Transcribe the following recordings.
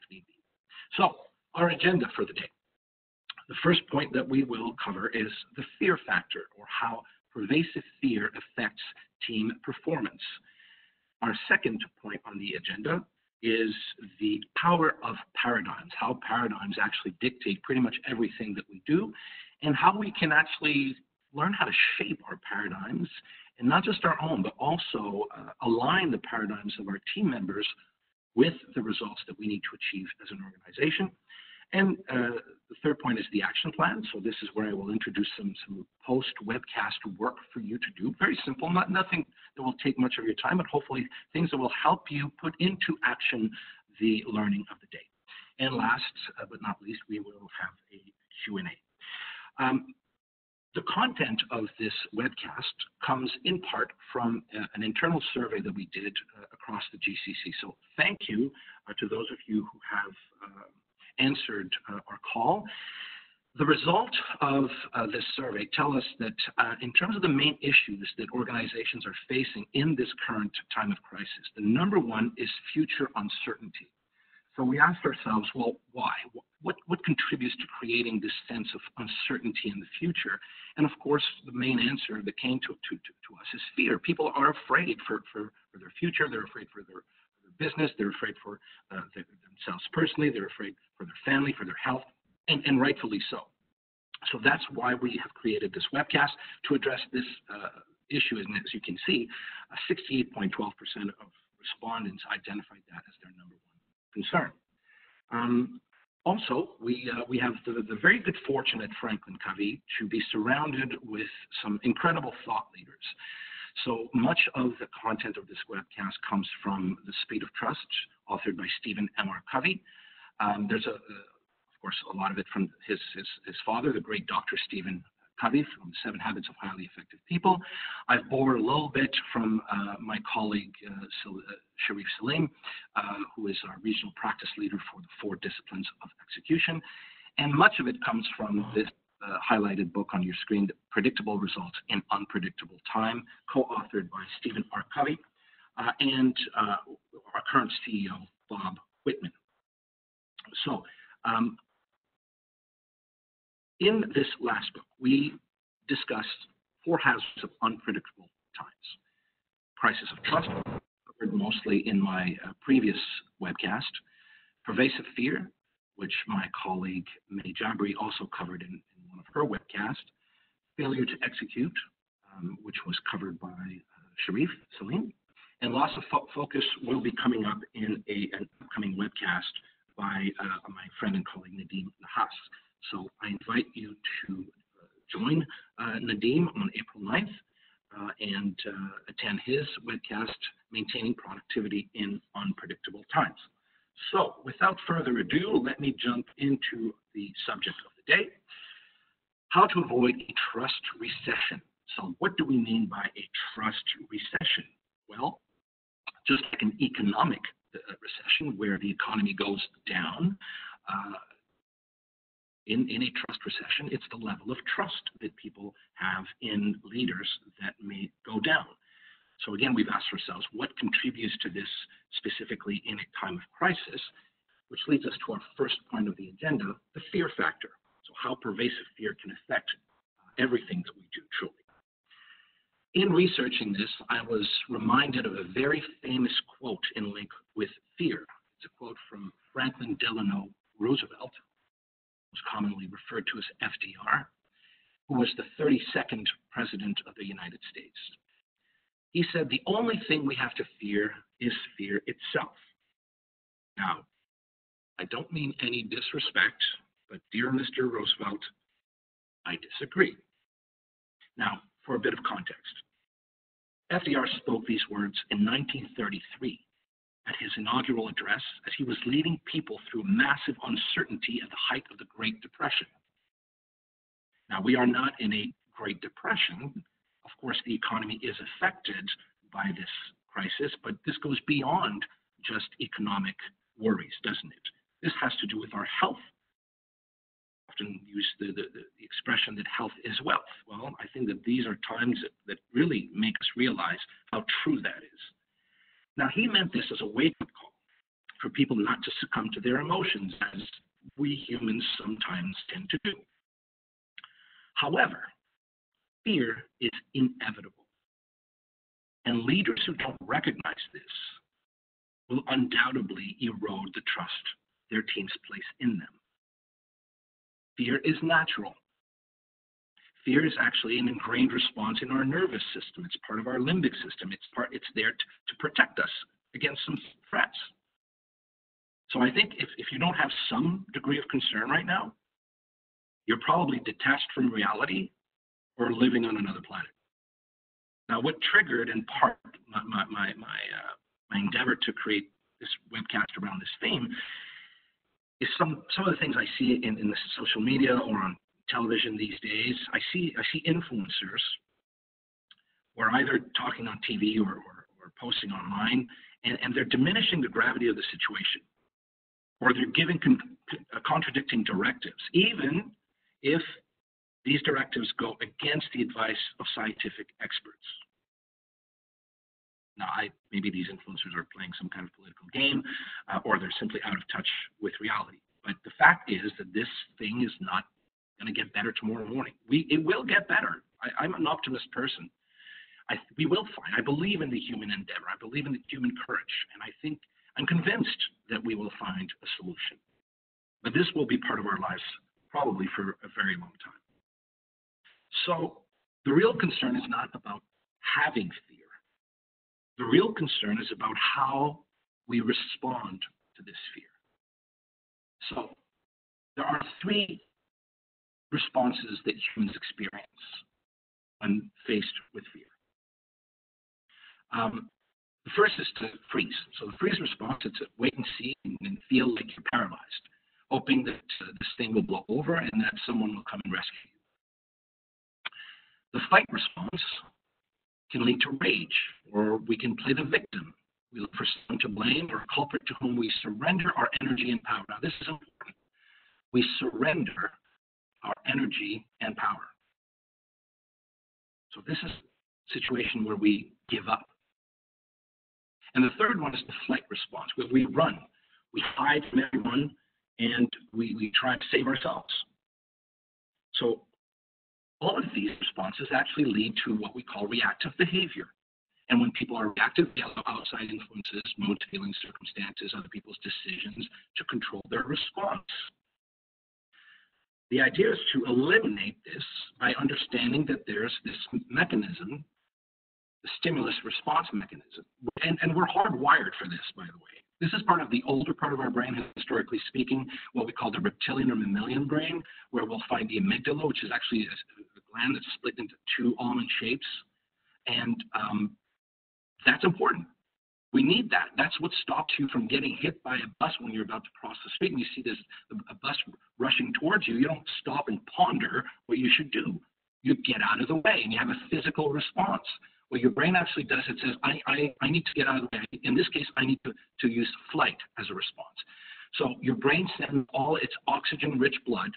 if need be. So, our agenda for the day. The first point that we will cover is the fear factor, or how pervasive fear affects team performance. Our second point on the agenda is the power of paradigms, how paradigms actually dictate pretty much everything that we do, and how we can actually learn how to shape our paradigms, and not just our own, but also align the paradigms of our team members with the results that we need to achieve as an organization. And the third point is the action plan. So this is where I will introduce some post-webcast work for you to do. Very simple, nothing that will take much of your time, but hopefully things that will help you put into action the learning of the day. And last but not least, we will have a Q&A. The content of this webcast comes in part from an internal survey that we did across the GCC. So thank you to those of you who have answered our call. The result of this survey tell us that in terms of the main issues that organizations are facing in this current time of crisis, the number one is future uncertainty. So we asked ourselves, well, why? What contributes to creating this sense of uncertainty in the future? And of course, the main answer that came to us is fear. People are afraid for their future. They're afraid for their business. They're afraid for themselves personally. They're afraid for their family, for their health, and rightfully so. So that's why we have created this webcast to address this issue. And as you can see, 68.12% of respondents identified that as their number one concern. Also, we have the very good fortune at Franklin Covey to be surrounded with some incredible thought leaders. So much of the content of this webcast comes from The Speed of Trust, authored by Stephen M.R. Covey. There's, of course, a lot of it from his father, the great Dr. Stephen Covey, from The 7 Habits of Highly Effective People. I've borrowed a little bit from my colleague, Sharif Salim, who is our regional practice leader for the 4 disciplines of execution. And much of it comes from this highlighted book on your screen, Predictable Results in Unpredictable Time, co-authored by Stephen R. Covey and our current CEO, Bob Whitman. So, in this last book, we discussed 4 hazards of unpredictable times. Crisis of trust, covered mostly in my previous webcast. Pervasive fear, which my colleague May Jabri also covered in one of her webcasts. Failure to execute, which was covered by Sharif Salim. And loss of focus will be coming up in an upcoming webcast by my friend and colleague Nadim Nahas. So I invite you to join Nadim on April 9th and attend his webcast, Maintaining Productivity in Unpredictable Times. So without further ado, let me jump into the subject of the day, how to avoid a trust recession. So what do we mean by a trust recession? Well, just like an economic recession where the economy goes down, in a trust recession, it's the level of trust that people have in leaders that may go down. So again, we've asked ourselves, what contributes to this specifically in a time of crisis, which leads us to our first point of the agenda, the fear factor. So how pervasive fear can affect everything that we do, truly. In researching this, I was reminded of a very famous quote in link with fear. It's a quote from Franklin Delano Roosevelt, who's commonly referred to as FDR, who was the 32nd president of the United States. He said, the only thing we have to fear is fear itself. Now, I don't mean any disrespect, but dear Mr. Roosevelt, I disagree. Now, for a bit of context, FDR spoke these words in 1933 at his inaugural address as he was leading people through massive uncertainty at the height of the Great Depression. Now, we are not in a Great Depression. Of course, the economy is affected by this crisis, but this goes beyond just economic worries, doesn't it? This has to do with our health. Often use the expression that health is wealth. Well, I think that these are times that really make us realize how true that is. Now, he meant this as a wake-up call for people not to succumb to their emotions, as we humans sometimes tend to do. However, fear is inevitable, and leaders who don't recognize this will undoubtedly erode the trust their teams place in them. Fear is natural. Fear is actually an ingrained response in our nervous system. It's part of our limbic system. It's there to protect us against some threats. So I think if you don't have some degree of concern right now, you're probably detached from reality or living on another planet. Now, what triggered in part my endeavor to create this webcast around this theme is some of the things I see in the social media or on television these days. I see influencers who are either talking on TV or posting online, and they're diminishing the gravity of the situation, or they're giving contradicting directives, even if these directives go against the advice of scientific experts. Now, maybe these influencers are playing some kind of political game, or they're simply out of touch with reality. But the fact is that this thing is not going to get better tomorrow morning. It will get better. I'm an optimist person. We will find. I believe in the human endeavor. I believe in the human courage, and I'm convinced that we will find a solution. But this will be part of our lives probably for a very long time. So the real concern is not about having fear. The real concern is about how we respond to this fear. So there are three responses that humans experience when faced with fear. The first is to freeze. So the freeze response is to wait and see and feel like you're paralyzed, hoping that this thing will blow over and that someone will come and rescue you. The fight response can lead to rage, or we can play the victim. We look for someone to blame or a culprit to whom we surrender our energy and power. Now, this is important. We surrender our energy and power. So this is a situation where we give up. And the third one is the flight response, where we run. We hide from everyone, and we try to save ourselves. So all of these responses actually lead to what we call reactive behavior. And when people are reactive, they allow outside influences, mood, feelings, circumstances, other people's decisions to control their response. The idea is to eliminate this by understanding that there's this mechanism, the stimulus response mechanism. And we're hardwired for this, by the way. This is part of the older part of our brain, historically speaking, what we call the reptilian or mammalian brain, where we'll find the amygdala, which is actually a gland that's split into two almond shapes. And that's important. We need that. That's what stops you from getting hit by a bus when you're about to cross the street and you see a bus rushing towards you. You don't stop and ponder what you should do. You get out of the way and you have a physical response. What your brain actually does, it says, I need to get out of the way. In this case, I need to use flight as a response. So your brain sends all its oxygen-rich blood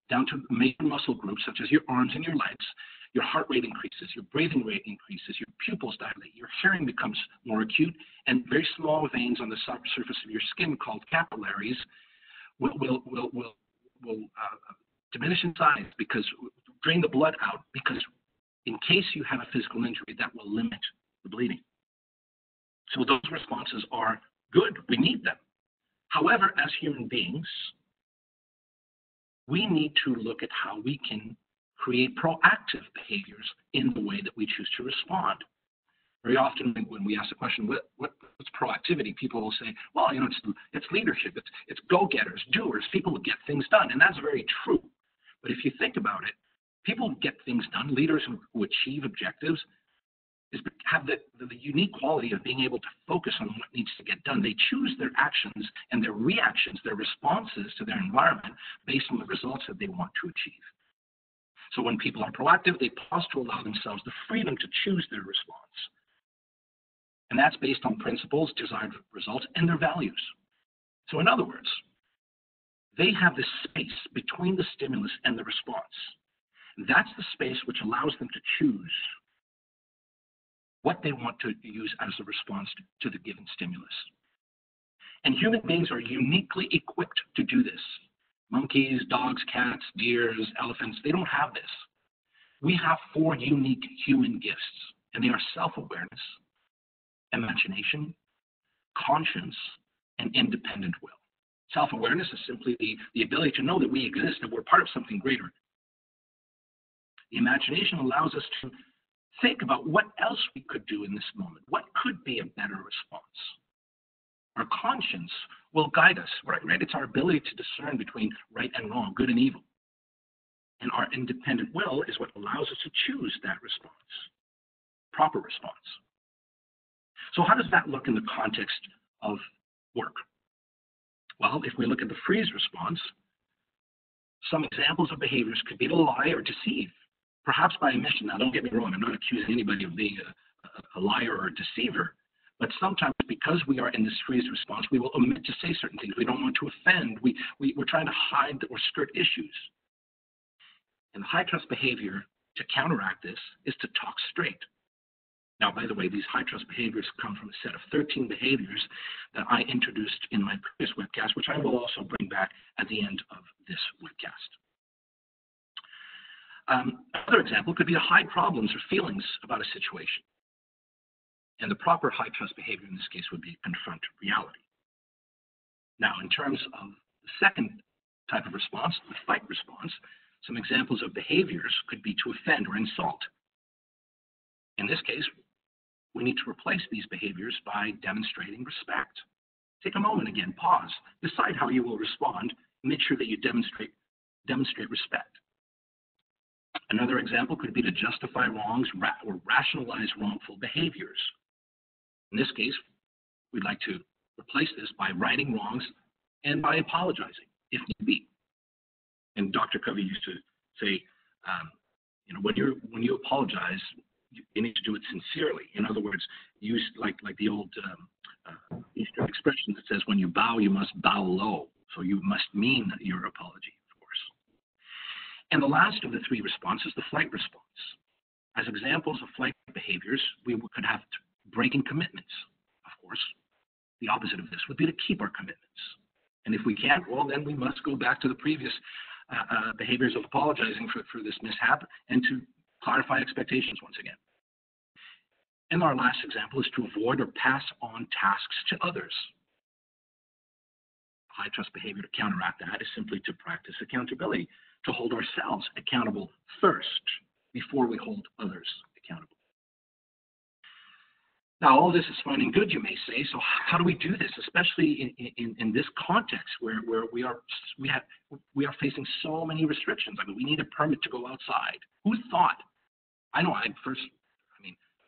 down to major muscle groups, such as your arms and your legs. Your heart rate increases, your breathing rate increases, your pupils dilate, your hearing becomes more acute, and very small veins on the surface of your skin called capillaries will diminish in size, because drain the blood out, because in case you have a physical injury, that will limit the bleeding. So those responses are good. We need them. However, as human beings, we need to look at how we can create proactive behaviors in the way that we choose to respond. Very often when we ask the question, what's proactivity, people will say, well, it's leadership, it's go-getters, doers, people who get things done, and that's very true. But if you think about it, people who get things done, leaders who achieve objectives, have the unique quality of being able to focus on what needs to get done. They choose their actions and their reactions, their responses to their environment based on the results that they want to achieve. So when people are proactive, they pause to allow themselves the freedom to choose their response. And that's based on principles, desired results, and their values. So in other words, they have this space between the stimulus and the response. That's the space which allows them to choose what they want to use as a response to the given stimulus. And human beings are uniquely equipped to do this. Monkeys, dogs, cats, deers, elephants, they don't have this. We have 4 unique human gifts, and they are self-awareness, imagination, conscience, and independent will. Self-awareness is simply the ability to know that we exist, that we're part of something greater. The imagination allows us to think about what else we could do in this moment. What could be a better response? Our conscience will guide us, right? It's our ability to discern between right and wrong, good and evil. And our independent will is what allows us to choose that response, proper response. So how does that look in the context of work? Well, if we look at the freeze response, some examples of behaviors could be to lie or deceive, perhaps by omission. Now, don't get me wrong, I'm not accusing anybody of being a liar or a deceiver, but sometimes because we are in this freeze response, we will omit to say certain things. We don't want to offend. We're trying to hide or skirt issues. And the high trust behavior to counteract this is to talk straight. Now, by the way, these high trust behaviors come from a set of 13 behaviors that I introduced in my previous webcast, which I will also bring back at the end of this webcast. Another example could be to hide problems or feelings about a situation. And the proper high trust behavior in this case would be confront reality. Now, in terms of the second type of response, the fight response, some examples of behaviors could be to offend or insult. In this case, we need to replace these behaviors by demonstrating respect. Take a moment again, pause, decide how you will respond, make sure that you demonstrate respect. Another example could be to justify wrongs or rationalize wrongful behaviors. In this case, we'd like to replace this by righting wrongs and by apologizing, if need be. And Dr. Covey used to say, when you apologize, you need to do it sincerely. In other words, use like the old Eastern expression that says, when you bow, you must bow low. So you must mean your apology, of course. And the last of the 3 responses, the flight response. As examples of flight behaviors, we could have breaking commitments, of course. The opposite of this would be to keep our commitments. And if we can't, well, then we must go back to the previous behaviors of apologizing for this mishap and to clarify expectations once again. And our last example is to avoid or pass on tasks to others. High trust behavior to counteract that is simply to practice accountability, to hold ourselves accountable first before we hold others accountable. Now, all this is fine and good, you may say. So how do we do this, especially in this context where we are facing so many restrictions? I mean, we need a permit to go outside. Who thought?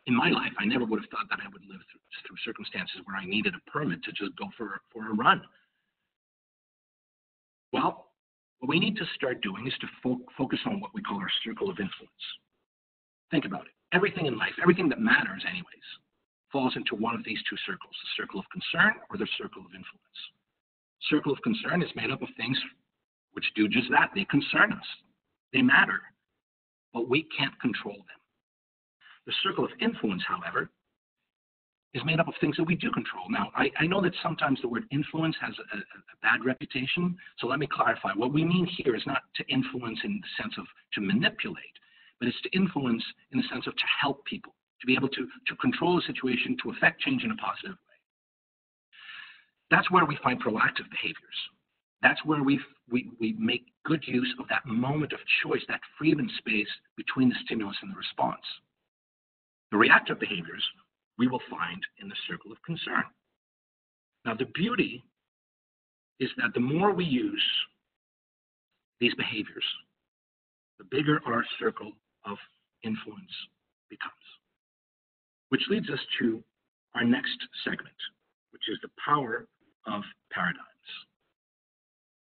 In my life, I never would have thought that I would live through circumstances where I needed a permit to just go for a run. Well, what we need to start doing is to focus on what we call our circle of influence. Think about it. Everything in life, everything that matters anyways, falls into one of these 2 circles, the circle of concern or the circle of influence. Circle of concern is made up of things which do just that. They concern us. They matter, but we can't control them. The circle of influence, however, is made up of things that we do control. Now, I know that sometimes the word influence has a bad reputation, so let me clarify. What we mean here is not to influence in the sense of to manipulate, but it's to influence in the sense of to help people, to be able to control a situation, to affect change in a positive way. That's where we find proactive behaviors. That's where we make good use of that moment of choice, that freedom and space between the stimulus and the response. The reactive behaviors we will find in the circle of concern. Now, the beauty is that the more we use these behaviors, the bigger our circle of influence becomes. Which leads us to our next segment, which is the power of paradigms.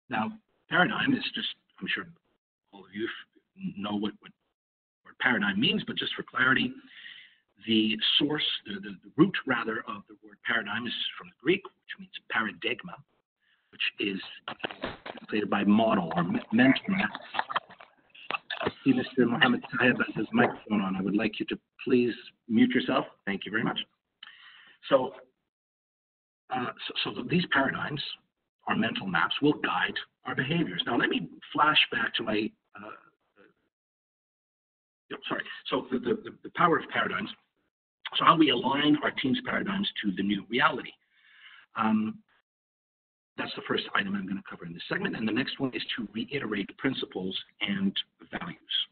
Now, paradigm is just, I'm sure all of you know what paradigm means, but just for clarity, the source, the root rather of the word paradigm is from the Greek, which means paradigma, which is translated by model or mental. I see Mr. Mohammed Sahib has his microphone on. I would like you to please mute yourself. Thank you very much. So these paradigms, our mental maps, will guide our behaviors. Now, let me flash back to my, So the power of paradigms. So how we align our team's paradigms to the new reality. That's the first item I'm going to cover in this segment. And the next one is to reiterate principles and values.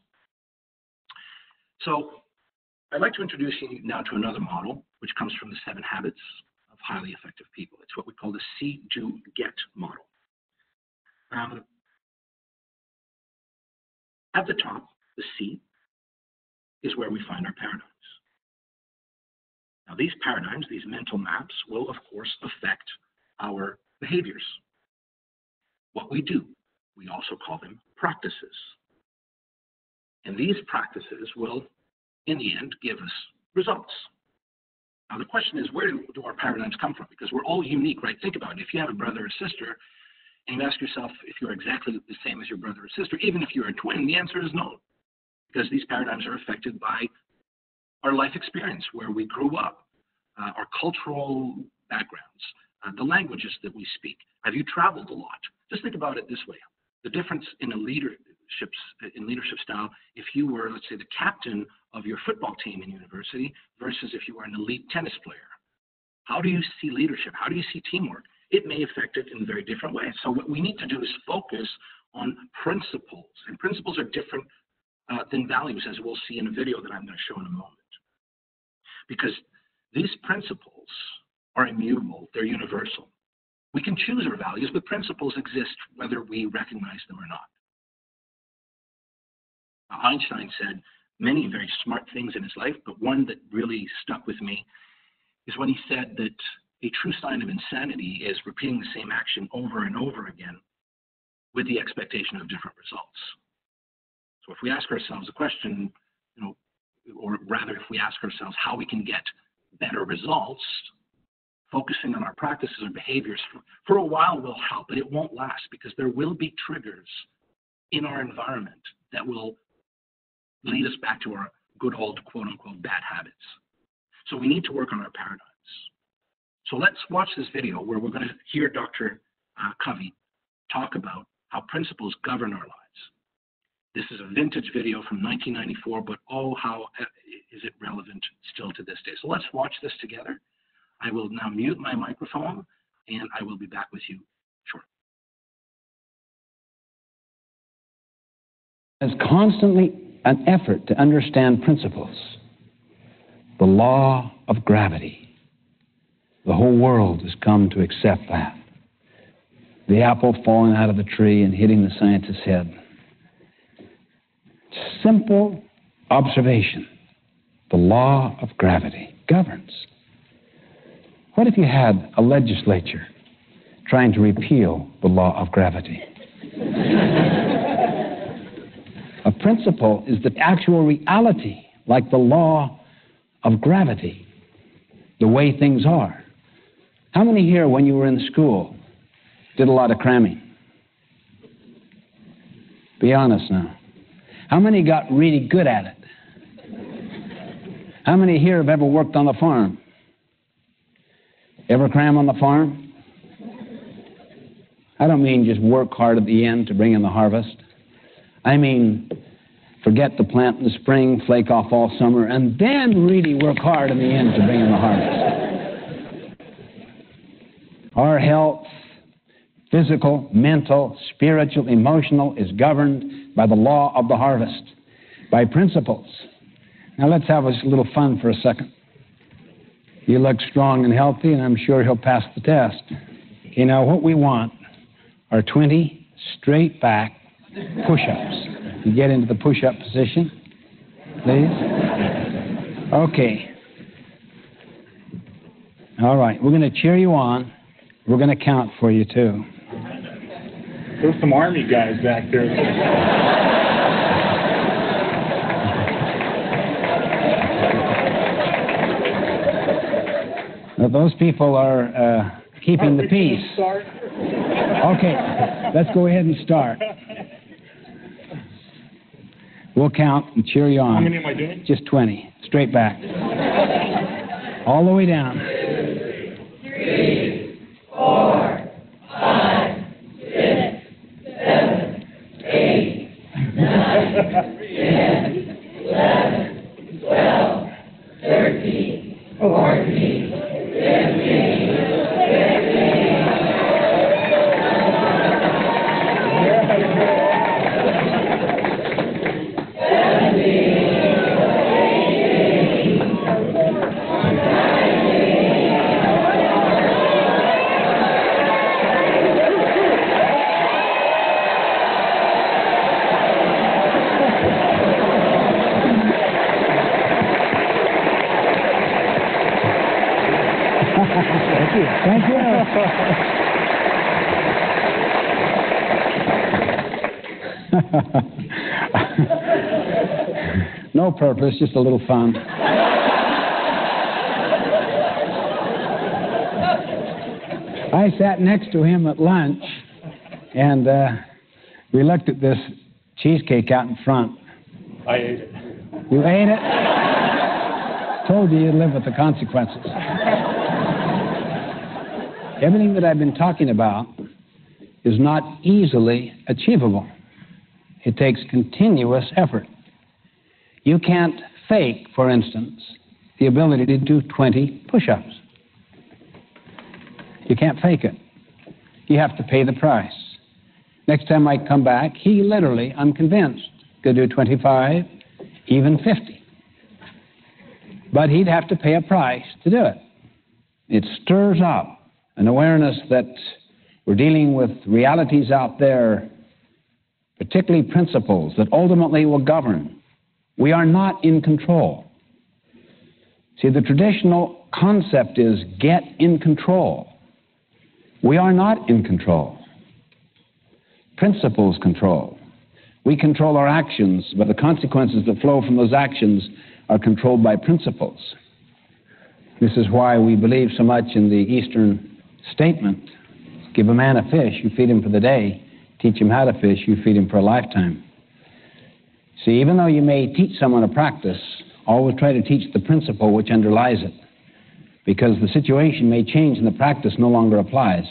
So I'd like to introduce you now to another model, which comes from the 7 Habits of Highly Effective People. It's what we call the See, Do, Get model. At the top, the C is where we find our paradigms. Now, these paradigms, these mental maps, will, of course, affect our behaviors. What we do, we also call them practices. And these practices will, in the end, give us results. Now, the question is, where do our paradigms come from? Because we're all unique, right? Think about it. If you have a brother or sister, and you ask yourself if you're exactly the same as your brother or sister, even if you're a twin, the answer is no. Because these paradigms are affected by our life experience, where we grew up, our cultural backgrounds, the languages that we speak. Have you traveled a lot? Just think about it this way. The difference in leadership style, if you were, let's say, the captain of your football team in university versus if you were an elite tennis player. How do you see leadership? How do you see teamwork? It may affect it in very different ways. So what we need to do is focus on principles. And principles are different than values, as we'll see in a video that I'm going to show in a moment. Because these principles are immutable, they're universal. We can choose our values, but principles exist whether we recognize them or not. Now, Einstein said many very smart things in his life, but one that really stuck with me is when he said that a true sign of insanity is repeating the same action over and over again with the expectation of different results. So if we ask ourselves a question, or rather if we ask ourselves how we can get better results, focusing on our practices or behaviors for a while will help, but it won't last because there will be triggers in our environment that will lead us back to our good old quote-unquote bad habits. So we need to work on our paradigms. So let's watch this video where we're going to hear Dr. Covey talk about how principles govern our lives. This is a vintage video from 1994, but oh, how is it relevant still to this day? So let's watch this together. I will now mute my microphone, and I will be back with you shortly. There's constantly an effort to understand principles. The law of gravity. The whole world has come to accept that. The apple falling out of the tree and hitting the scientist's head. Simple observation. The law of gravity governs. What if you had a legislature trying to repeal the law of gravity? A principle is the actual reality, like the law of gravity, the way things are. How many here, when you were in school, did a lot of cramming? Be honest now. How many got really good at it? How many here have ever worked on the farm? Ever cram on the farm? I don't mean just work hard at the end to bring in the harvest. I mean, forget to plant in the spring, flake off all summer, and then really work hard in the end to bring in the harvest. Our health, physical, mental, spiritual, emotional, is governed by the law of the harvest, by principles. Now let's have a little fun for a second. You look strong and healthy, and I'm sure he'll pass the test. Okay, now what we want are 20 straight back push-ups. You get into the push-up position, please. Okay. All right, we're going to cheer you on. We're going to count for you, too. There's some Army guys back there. Now, those people are keeping the peace. Okay, let's go ahead and start. We'll count and cheer you on. How many am I doing? Just 20. Straight back. All the way down. 3, Thank you. No purpose, just a little fun. I sat next to him at lunch, and we looked at this cheesecake out in front. I ate it. You ate it? Told you you'd live with the consequences. Everything that I've been talking about is not easily achievable. It takes continuous effort. You can't fake, for instance, the ability to do 20 push-ups. You can't fake it. You have to pay the price. Next time I come back, he literally, I'm convinced, could do 25, even 50. But he'd have to pay a price to do it. It stirs up an awareness that we're dealing with realities out there, particularly principles that ultimately will govern. We are not in control. See, the traditional concept is get in control. We are not in control. Principles control. We control our actions, but the consequences that flow from those actions are controlled by principles. This is why we believe so much in the Eastern statement, give a man a fish, you feed him for the day. Teach him how to fish, you feed him for a lifetime. See, even though you may teach someone a practice, always try to teach the principle which underlies it, because the situation may change and the practice no longer applies.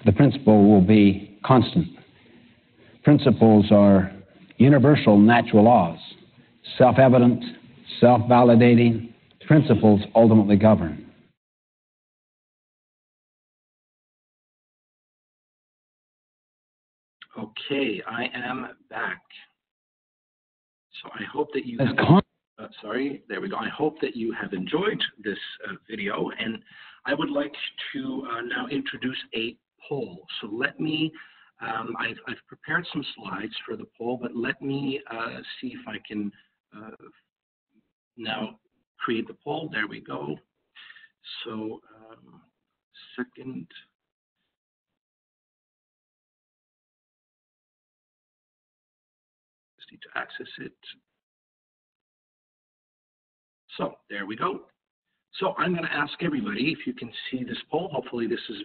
The principle will be constant. Principles are universal natural laws, self-evident, self-validating. Principles ultimately govern. Okay, I am back. So I hope that you have, there we go. I hope that you have enjoyed this video, and I would like to now introduce a poll. So let me, I've prepared some slides for the poll, but let me see if I can now create the poll. There we go. So second. Need to access it. So there we go. So I'm going to ask everybody if you can see this poll. Hopefully this is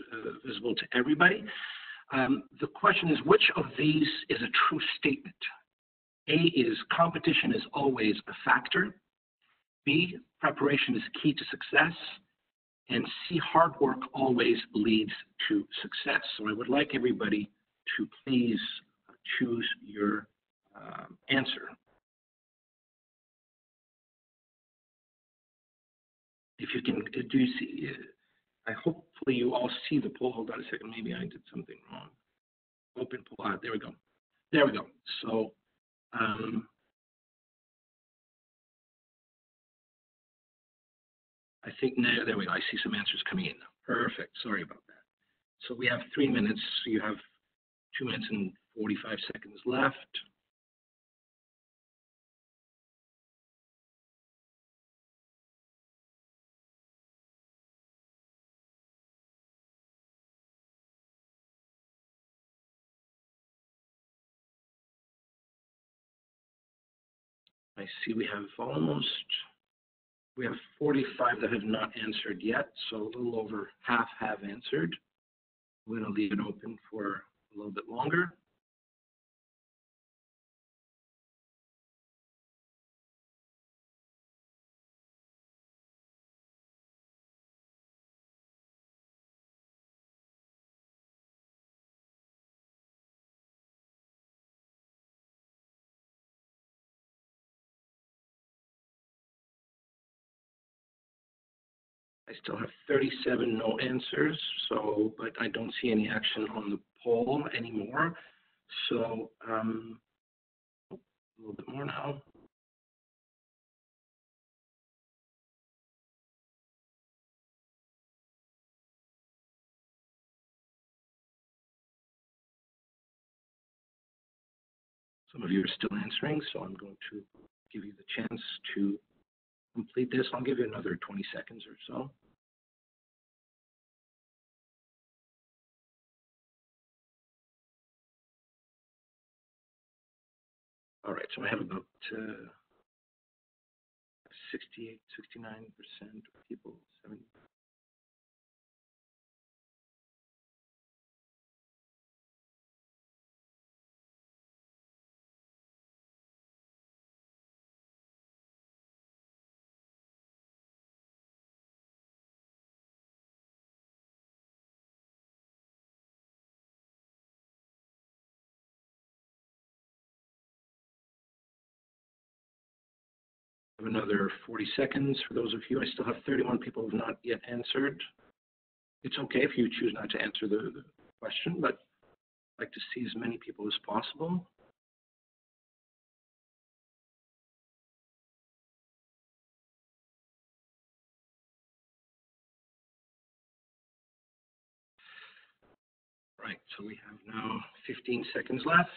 visible to everybody. The question is, which of these is a true statement? A is competition is always a factor. B, preparation is key to success. And C, hard work always leads to success. So I would like everybody to please choose your answer. If you can, do you see? Hopefully you all see the poll. Hold on a second. Maybe I did something wrong. Open poll. There we go. There we go. So I think now, there we go. I see some answers coming in. Perfect. Sorry about that. So we have 3 minutes. So you have 2 minutes and 45 seconds left. I see we have 45 that have not answered yet, so a little over half have answered. We're going to leave it open for a little bit longer. I still have 37 no answers, so, but I don't see any action on the poll anymore. So, a little bit more now. Some of you are still answering, so I'm going to give you the chance to complete this. I'll give you another 20 seconds or so. All right, so I have about 68, 69% of people, 70. Another 40 seconds for those of you. I still have 31 people who have not yet answered. It's okay if you choose not to answer the question, but I'd like to see as many people as possible. Right, so we have now 15 seconds left.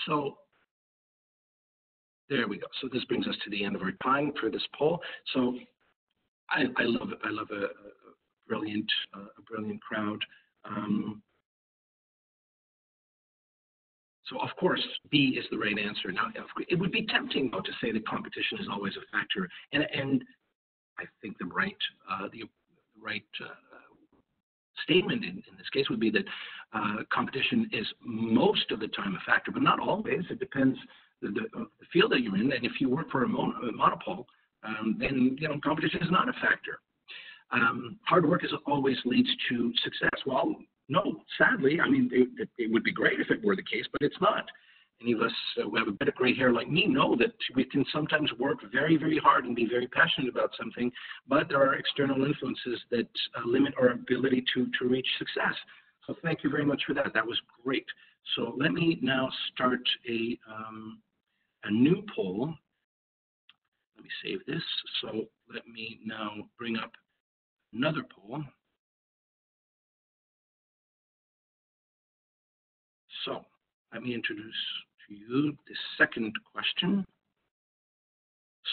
So there we go. So this brings us to the end of our time for this poll. So I love it. I love a brilliant crowd. So of course, B is the right answer. Now, it would be tempting though to say that competition is always a factor, and I think the right statement in this case would be that competition is most of the time a factor, but not always. It depends the field that you're in, and if you work for a monopole, then competition is not a factor. Hard work always leads to success. Well, no, sadly, I mean, it would be great if it were the case, but it's not. Any of us who have a bit of gray hair like me know that we can sometimes work very, very hard and be very passionate about something, but there are external influences that limit our ability to reach success. So thank you very much for that. That was great. So let me now start a new poll. Let me save this. So let me now bring up another poll. So let me introduce to you the second question.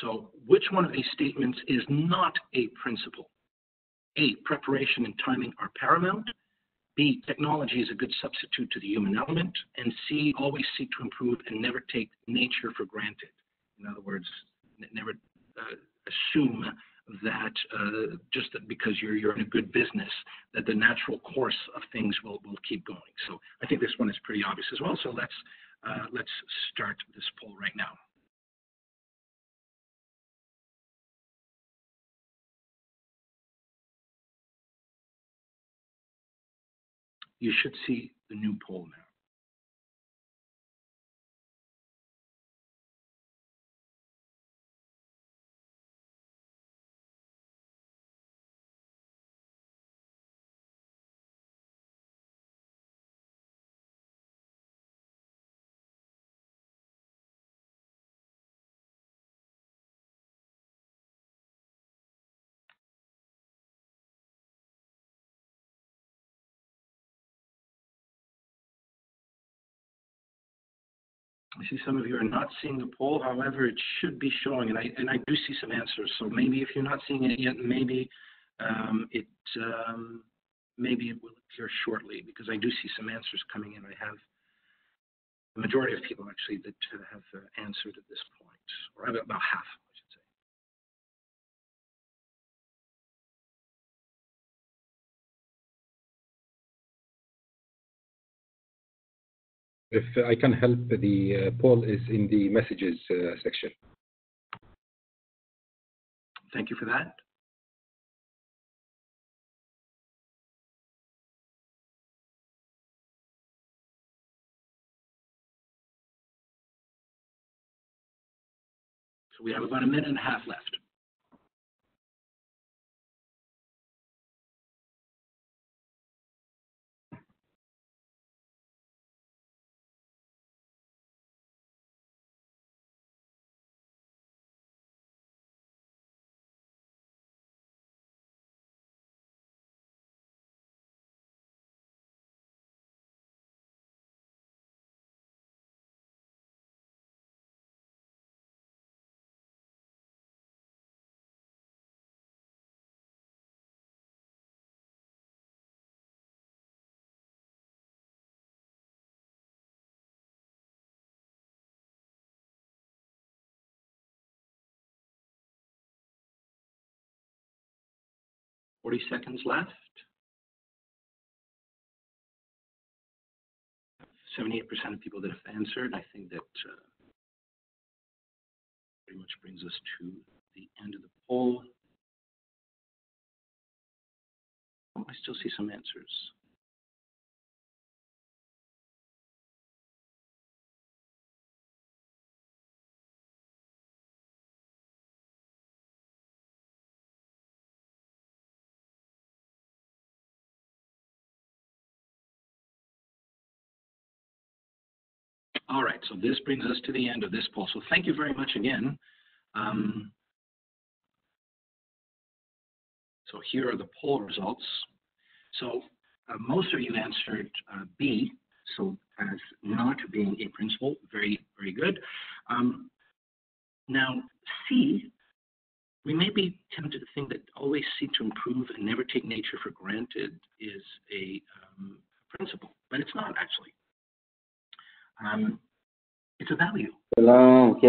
So which one of these statements is not a principle? A, preparation and timing are paramount. B, technology is a good substitute to the human element. And C, always seek to improve and never take nature for granted. In other words, never assume that just that because you're in a good business, that the natural course of things will keep going. So I think this one is pretty obvious as well. So let's start this poll right now. You should see the new poll now. I see some of you are not seeing the poll. However, it should be showing, and I do see some answers. So maybe if you're not seeing it yet, maybe maybe it will appear shortly, because I do see some answers coming in. I have the majority of people actually that have answered at this point, or about half, I should say. If I can help, the poll is in the messages section. Thank you for that. we have about a minute and a half left. Forty seconds left. 78% of people that have answered. I think that pretty much brings us to the end of the poll. Oh, I still see some answers. All right, so this brings us to the end of this poll. So thank you very much again. So here are the poll results. So most of you answered B, so as not being a principal, very, very good. Now, C, we may be tempted to think that always seek to improve and never take nature for granted is a principle, but it's not actually. It's a value. I'm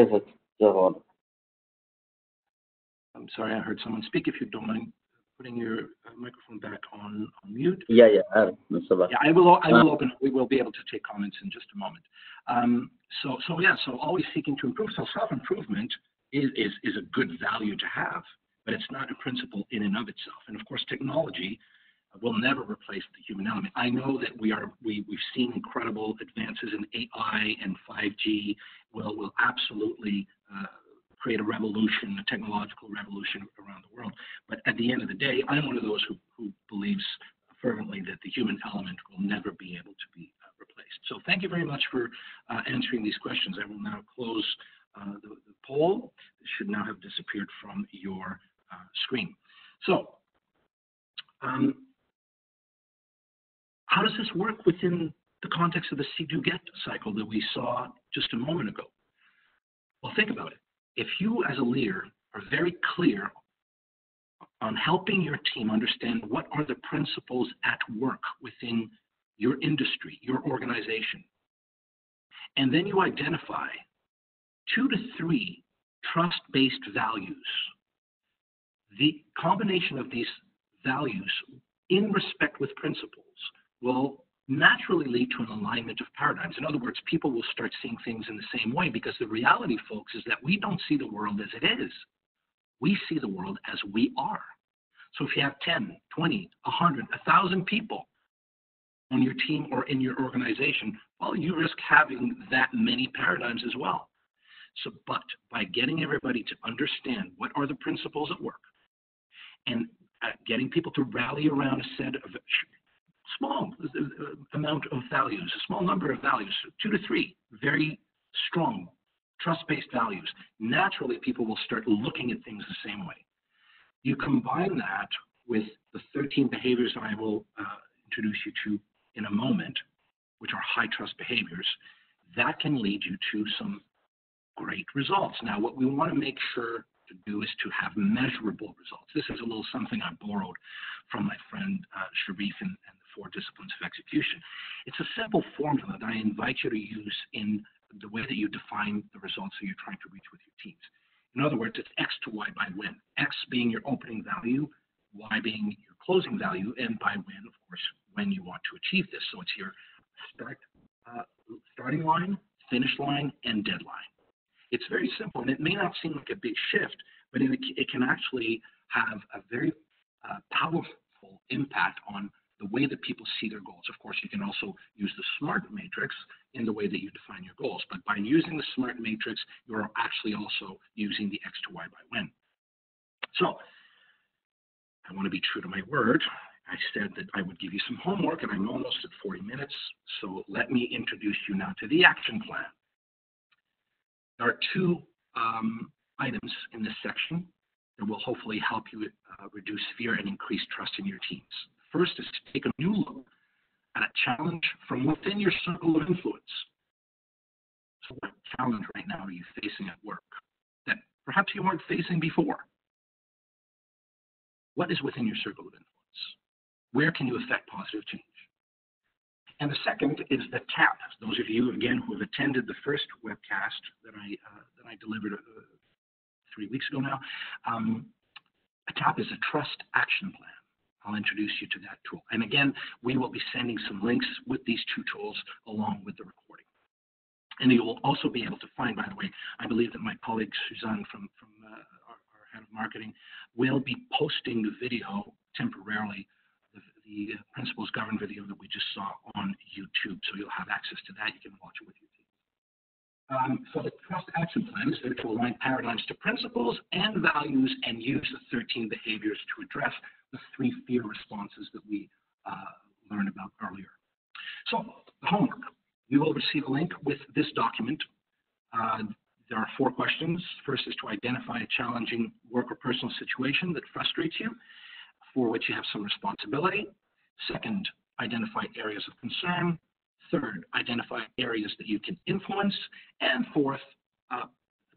sorry, I heard someone speak. If you don't mind putting your microphone back on mute. Yeah, I will open it. We will be able to take comments in just a moment. So always seeking to improve. So self-improvement is a good value to have, but it's not a principle in and of itself. And of course, technology will never replace the human element. I know that we've seen incredible advances in AI, and 5G will absolutely create a revolution, a technological revolution around the world. But at the end of the day, I'm one of those who believes fervently that the human element will never be able to be replaced. So thank you very much for answering these questions. I will now close the poll. It should now have disappeared from your screen. So how does this work within the context of the see-do-get cycle that we saw just a moment ago? Well, think about it. If you as a leader are very clear on helping your team understand what are the principles at work within your industry, your organization, and then you identify 2 to 3 trust-based values, the combination of these values in respect with principles will naturally lead to an alignment of paradigms. In other words, people will start seeing things in the same way, because the reality, folks, is that we don't see the world as it is. We see the world as we are. So if you have 10, 20, 100, 1,000 people on your team or in your organization, well, you risk having that many paradigms as well. So, but by getting everybody to understand what are the principles at work, and getting people to rally around a set of small amount of values, a small number of values, 2 to 3 very strong trust-based values, naturally people will start looking at things the same way. You combine that with the 13 behaviors that I will introduce you to in a moment, which are high trust behaviors, that can lead you to some great results. Now, what we want to make sure to do is to have measurable results. This is a little something I borrowed from my friend Sharif and the 4 disciplines of execution. It's a simple formula that I invite you to use in the way that you define the results that you're trying to reach with your teams. In other words, it's X to Y by when. X being your opening value, Y being your closing value, and by when, of course, when you want to achieve this. So it's your starting line, finish line, and deadline. It's very simple, and it may not seem like a big shift, but it can actually have a very powerful impact on the way that people see their goals. Of course, you can also use the SMART matrix in the way that you define your goals. But by using the SMART matrix, you're actually also using the X to Y by when. So I want to be true to my word. I said that I would give you some homework, and I'm almost at 40 minutes. So let me introduce you now to the action plan. There are two items in this section that will hopefully help you reduce fear and increase trust in your teams. First is to take a new look at a challenge from within your circle of influence. So what challenge right now are you facing at work that perhaps you weren't facing before? What is within your circle of influence? Where can you affect positive change? And the second is the TAP. Those of you, again, who have attended the first webcast that I delivered 3 weeks ago now, a TAP is a trust action plan. I'll introduce you to that tool. And again, we will be sending some links with these two tools along with the recording. And you will also be able to find, by the way, I believe that my colleague Suzanne from our head of marketing will be posting the video temporarily, the Principles Govern video that we just saw on YouTube. So you'll have access to that. You can watch it with your team. So the trust action plan is there to align paradigms to principles and values and use the 13 behaviors to address the 3 fear responses that we learned about earlier. So the homework. You will receive a link with this document. There are 4 questions. First is to identify a challenging work or personal situation that frustrates you, for which you have some responsibility. Second, identify areas of concern. Third, identify areas that you can influence. And fourth,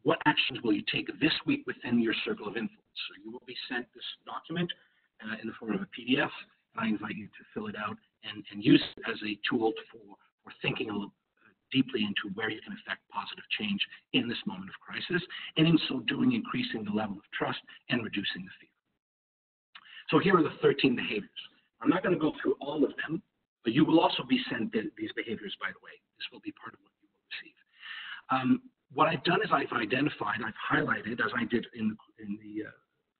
what actions will you take this week within your circle of influence? So you will be sent this document in the form of a PDF, and I invite you to fill it out and use it as a tool for thinking a little deeply into where you can affect positive change in this moment of crisis, and in so doing, increasing the level of trust and reducing the fear. So here are the 13 behaviors. I'm not going to go through all of them, but you will also be sent these behaviors, by the way. This will be part of what you will receive. What I've done is I've identified, I've highlighted, as I did in the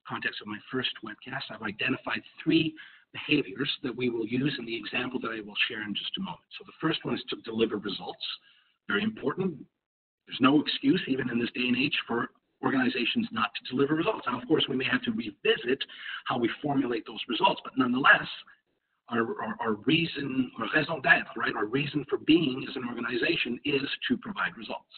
context of my first webcast, I've identified 3 behaviors that we will use in the example that I will share in just a moment. So the first one is to deliver results. Very important. There's no excuse, even in this day and age, for organizations not to deliver results. Now, of course, we may have to revisit how we formulate those results, but nonetheless, our reason, or raison d'être, right, our reason for being as an organization is to provide results.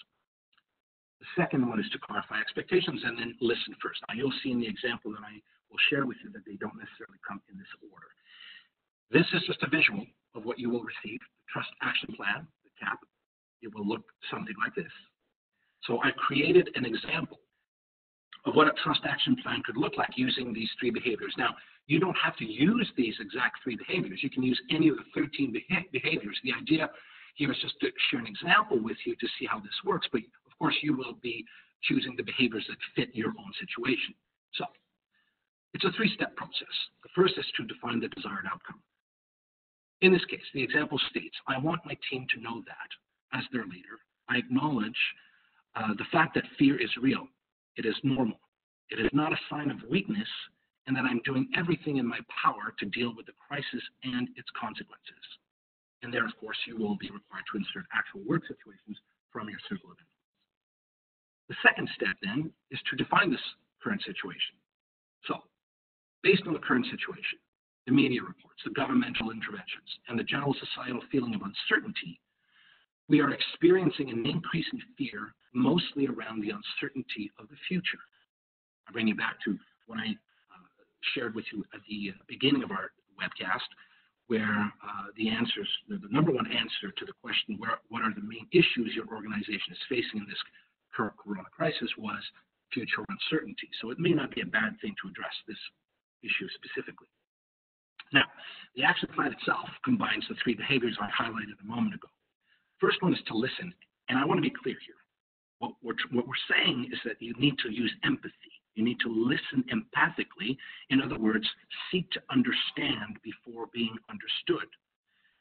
The second one is to clarify expectations and then listen first. Now, you'll see in the example that I will share with you that they don't necessarily come in this order. This is just a visual of what you will receive, the Trust Action Plan, the TAP. It will look something like this. So I created an example of what a trust action plan could look like using these 3 behaviors. Now, you don't have to use these exact 3 behaviors. You can use any of the 13 behaviors. The idea here is just to share an example with you to see how this works, but of course you will be choosing the behaviors that fit your own situation. So it's a 3-step process. The first is to define the desired outcome. In this case, the example states, I want my team to know that, as their leader, I acknowledge the fact that fear is real. It is normal. It is not a sign of weakness, and that I'm doing everything in my power to deal with the crisis and its consequences. And there, of course, you will be required to insert actual work situations from your circle of influence. The second step, then, is to define this current situation. So, based on the current situation, the media reports, the governmental interventions, and the general societal feeling of uncertainty, we are experiencing an increase in fear, mostly around the uncertainty of the future. I bring you back to what I shared with you at the beginning of our webcast, where the number 1 answer to the question, what are the main issues your organization is facing in this current corona crisis, was future uncertainty. So it may not be a bad thing to address this issue specifically. Now, the action plan itself combines the 3 behaviors I highlighted a moment ago. First one is to listen, and I want to be clear here. What we're saying is that you need to use empathy. You need to listen empathically. In other words, seek to understand before being understood.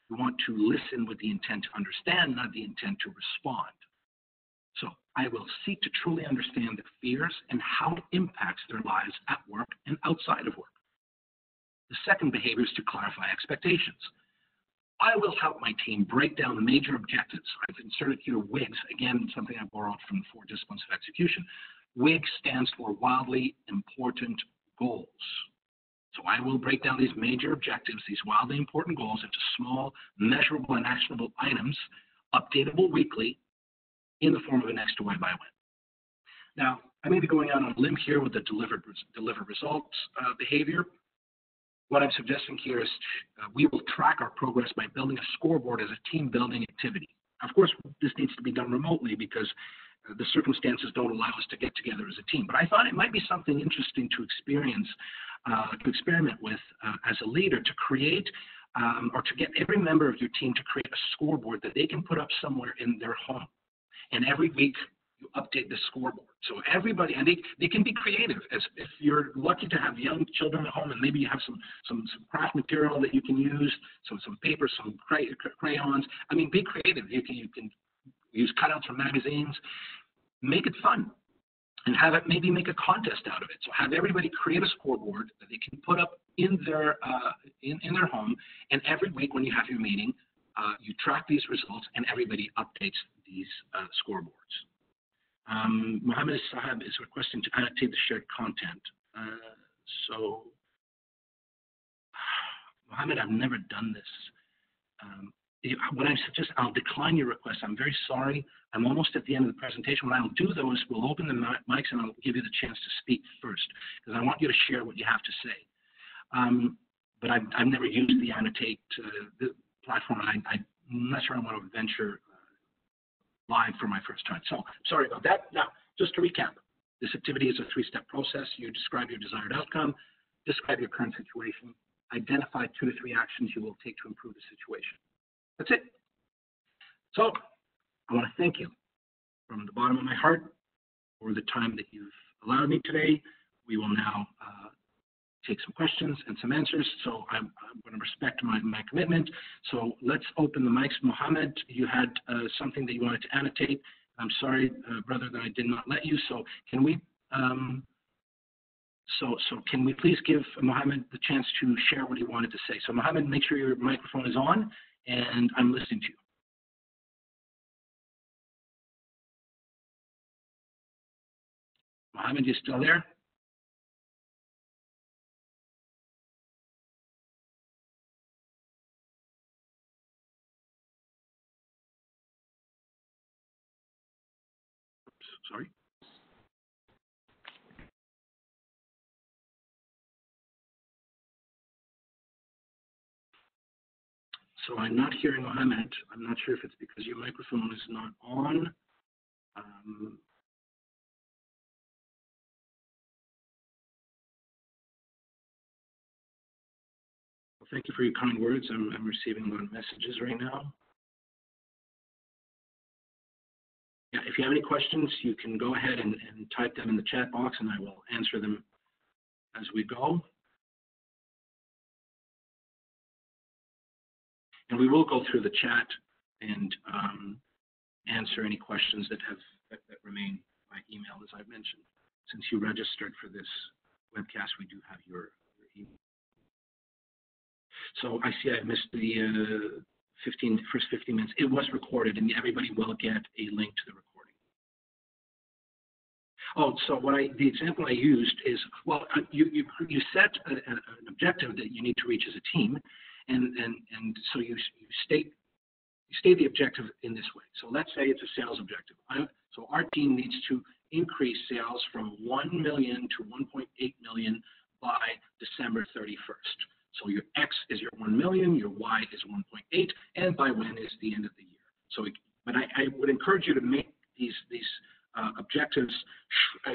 You want to listen with the intent to understand, not the intent to respond. So I will seek to truly understand their fears and how it impacts their lives at work and outside of work. The second behavior is to clarify expectations. I will help my team break down the major objectives. I've inserted here WIGS, again, something I borrowed from the 4 disciplines of execution. WIGS stands for wildly important goals. So I will break down these major objectives, these wildly important goals, into small, measurable, and actionable items, updatable weekly, in the form of an X to Y by when. Now, I may be going out on a limb here with the deliver results behavior. What I'm suggesting here is we will track our progress by building a scoreboard as a team building activity. Of course, this needs to be done remotely because the circumstances don't allow us to get together as a team. But I thought it might be something interesting to experience, to experiment with as a leader, to create or to get every member of your team to create a scoreboard that they can put up somewhere in their home. And every week, you update the scoreboard. So everybody, and they can be creative. As if you're lucky to have young children at home, and maybe you have some craft material that you can use, some paper, some crayons. I mean, be creative. You can use cutouts from magazines. Make it fun, and have it maybe make a contest out of it. So have everybody create a scoreboard that they can put up in their home, and every week when you have your meeting, you track these results, and everybody updates these scoreboards. Mohammed Sahab is requesting to annotate the shared content. So, Mohammed, I've never done this. What I suggest, I'll decline your request. I'm very sorry. I'm almost at the end of the presentation. What I'll do, though, is we'll open the mics and I'll give you the chance to speak first, because I want you to share what you have to say. But I've never used the annotate the platform, and I'm not sure I want to venture live for my first time. So sorry about that. Now, just to recap, this activity is a 3-step process. You describe your desired outcome, describe your current situation, identify 2 to 3 actions you will take to improve the situation. That's it. So I want to thank you from the bottom of my heart for the time that you've allowed me today. We will now take some questions and some answers. So I'm going to respect my commitment. So let's open the mics. Mohammed, you had something that you wanted to annotate. I'm sorry, brother, that I did not let you. So can we can we please give Mohammed the chance to share what he wanted to say? So Mohammed, make sure your microphone is on, and I'm listening to you. Mohammed, you still there? Sorry. So I'm not hearing Mohammed. I'm not sure if it's because your microphone is not on. Well, thank you for your kind words. I'm receiving a lot of messages right now. Yeah, if you have any questions, you can go ahead and type them in the chat box, and I will answer them as we go. And we will go through the chat and answer any questions that remain by email, as I mentioned. Since you registered for this webcast, we do have your email. So I see I missed the first 15 minutes. It was recorded, and everybody will get a link to the recording. Oh, so the example I used is, well, you set an objective that you need to reach as a team, and so you state the objective in this way. So let's say it's a sales objective. So our team needs to increase sales from 1 million to 1.8 million by December 31st. So your X is your 1 million, your Y is 1.8, and by when is the end of the year. So, but I would encourage you to make these objectives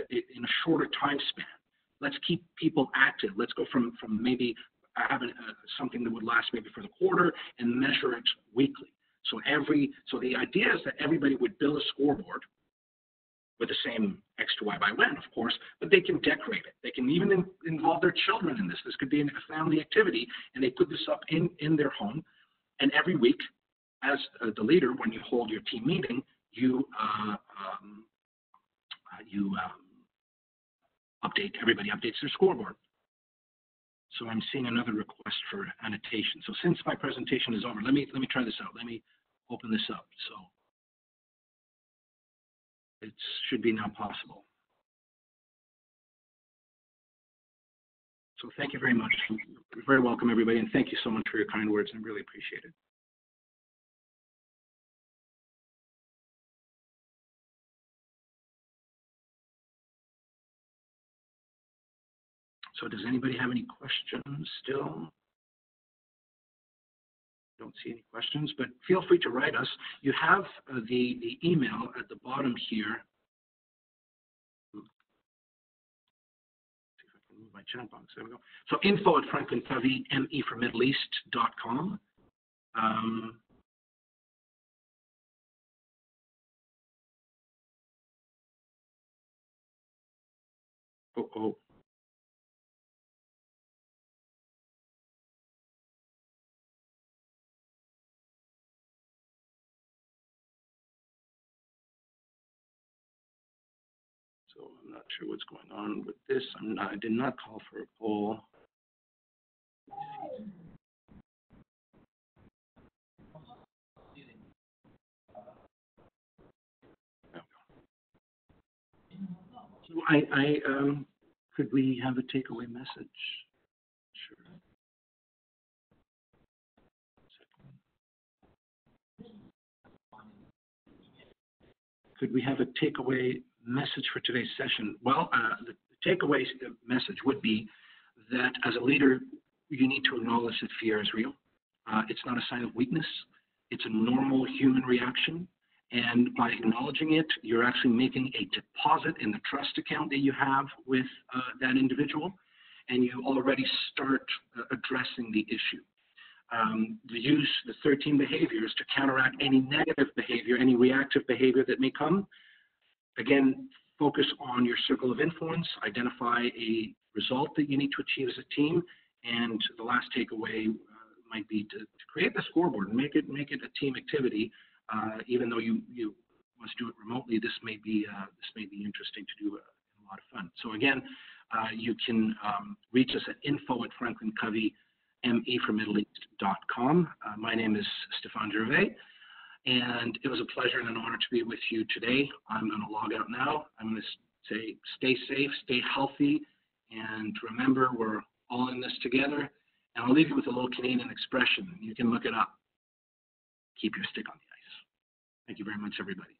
in a shorter time span. Let's keep people active. Let's go from maybe having something that would last maybe for the quarter and measure it weekly. So the idea is that everybody would build a scoreboard with the same X to Y by when, of course, but they can decorate it. They can even involve their children in this. This could be a family activity, and they put this up in their home. And every week, as the leader, when you hold your team meeting, everybody updates their scoreboard. So I'm seeing another request for annotation. So since my presentation is over, let me try this out. Let me open this up. So it should be now possible. So thank you very much. You're very welcome, everybody, and thank you so much for your kind words. I really appreciate it. So does anybody have any questions still? Don't see any questions, but feel free to write us. You have the email at the bottom here. See if I can move my chat box. There we go. So info@franklincovey, ME for Middle East.com. Oh. So I'm not sure what's going on with this. I did not call for a poll. So could we have a takeaway message? Sure. Could we have a takeaway message for today's session? Well, the takeaway message would be that as a leader, you need to acknowledge that fear is real. It's not a sign of weakness. It's a normal human reaction. And by acknowledging it, you're actually making a deposit in the trust account that you have with that individual, and you already start addressing the issue. Use the 13 behaviors to counteract any negative behavior, any reactive behavior that may come. Again, focus on your circle of influence, identify a result that you need to achieve as a team, and the last takeaway might be to create the scoreboard and make it a team activity. Even though you must do it remotely, this may be interesting to do and a lot of fun. So again, you can reach us at info@franklincovey, ME for Middle East.com. My name is Stéphane Gervais, and it was a pleasure and an honor to be with you today. I'm going to log out now. I'm going to say stay safe, stay healthy, and remember we're all in this together. And I'll leave you with a little Canadian expression. You can look it up. Keep your stick on the ice. Thank you very much, everybody.